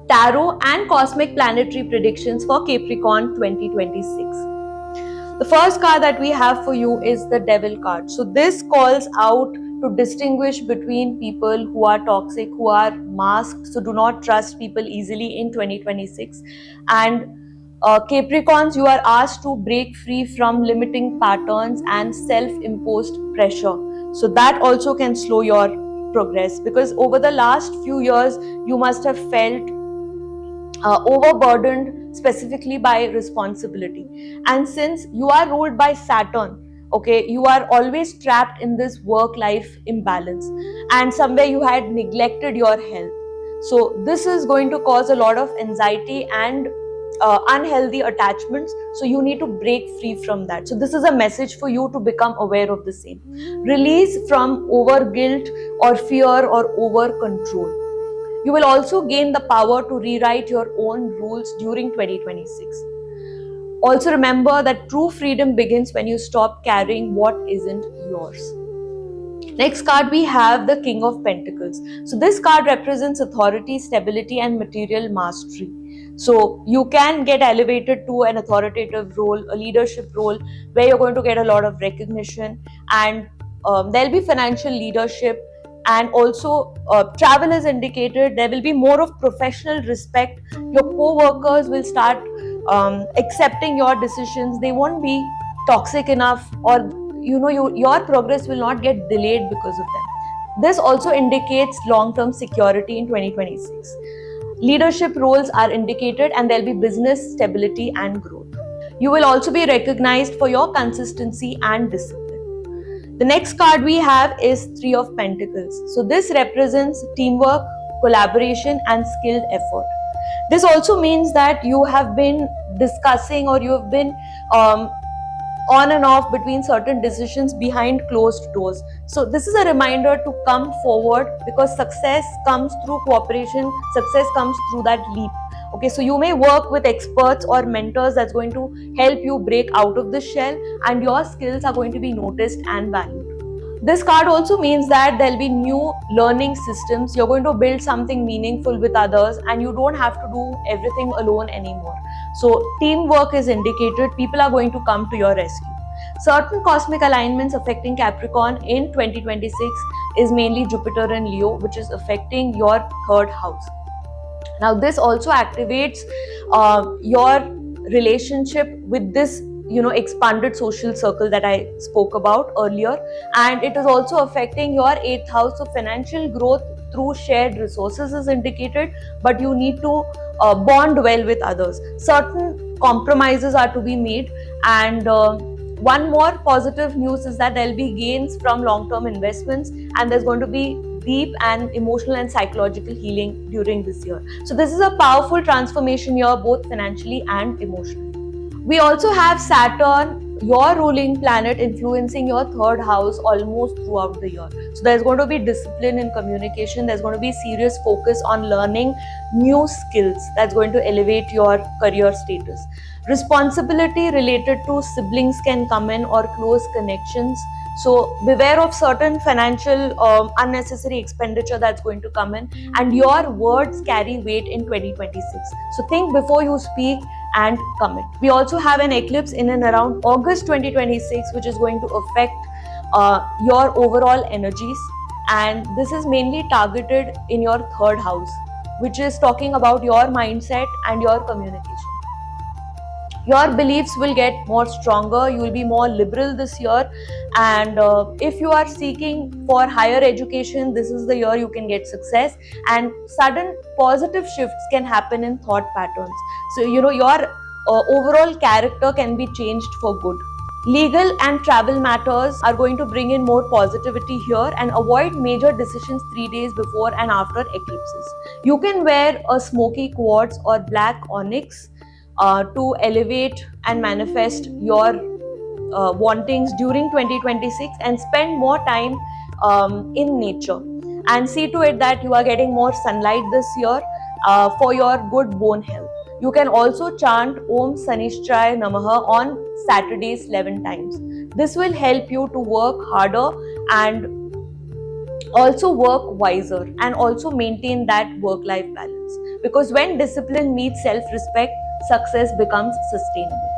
tarot and cosmic planetary predictions for Capricorn 2026. The first card that we have for you is the Devil card. So this calls out to distinguish between people who are toxic, who are masked, so do not trust people easily in 2026. And Capricorns, you are asked to break free from limiting patterns and self-imposed pressure. So that also can slow your progress, because over the last few years, you must have felt overburdened specifically by responsibility. And since you are ruled by Saturn, okay, you are always trapped in this work-life imbalance, and somewhere you had neglected your health. So this is going to cause a lot of anxiety and unhealthy attachments. So you need to break free from that. So this is a message for you to become aware of the same. Release from over guilt or fear or over control. You will also gain the power to rewrite your own rules during 2026. Also remember that true freedom begins when you stop carrying what isn't yours. Next card we have the King of Pentacles. So this card represents authority, stability and material mastery. So you can get elevated to an authoritative role, a leadership role, where you're going to get a lot of recognition, and there'll be financial leadership, and also travel is indicated. There will be more of professional respect. Your co-workers will start accepting your decisions. They won't be toxic enough, or your progress will not get delayed because of them. This also indicates long-term security in 2026. Leadership roles are indicated, and there'll be business stability and growth. You will also be recognized for your consistency and discipline. The next card we have is Three of Pentacles. So this represents teamwork, collaboration and skilled effort. This also means that you have been discussing, or you have been on and off between certain decisions behind closed doors. So this is a reminder to come forward, because success comes through cooperation, success comes through that leap. Okay, so you may work with experts or mentors that's going to help you break out of the shell, and your skills are going to be noticed and valued. This card also means that there'll be new learning systems. You're going to build something meaningful with others, and you don't have to do everything alone anymore. So teamwork is indicated. People are going to come to your rescue. Certain cosmic alignments affecting Capricorn in 2026 is mainly Jupiter and Leo, which is affecting your third house. Now this also activates your relationship with this expanded social circle that I spoke about earlier, and it is also affecting your 8th house. So financial growth through shared resources is indicated, but you need to bond well with others. Certain compromises are to be made, and one more positive news is that there will be gains from long-term investments, and there's going to be deep and emotional and psychological healing during this year. So this is a powerful transformation year, both financially and emotionally. We also have Saturn, your ruling planet, influencing your third house almost throughout the year. So there's going to be discipline in communication. There's going to be serious focus on learning new skills that's going to elevate your career status. Responsibility related to siblings can come in, or close connections. So beware of certain financial unnecessary expenditure that's going to come in, and your words carry weight in 2026. So think before you speak and commit. We also have an eclipse in and around August 2026, which is going to affect your overall energies, and this is mainly targeted in your third house, which is talking about your mindset and your communication. Your beliefs will get more stronger. You will be more liberal this year, and if you are seeking for higher education, this is the year you can get success, and sudden positive shifts can happen in thought patterns. So your overall character can be changed for good. Legal and travel matters are going to bring in more positivity here, and avoid major decisions 3 days before and after eclipses. You can wear a smoky quartz or black onyx to elevate and manifest your wantings during 2026, and spend more time in nature, and see to it that you are getting more sunlight this year for your good bone health. You can also chant Om Sanishchaya Namaha on Saturdays 11 times. This will help you to work harder and also work wiser, and also maintain that work-life balance. Because when discipline meets self respect, success becomes sustainable.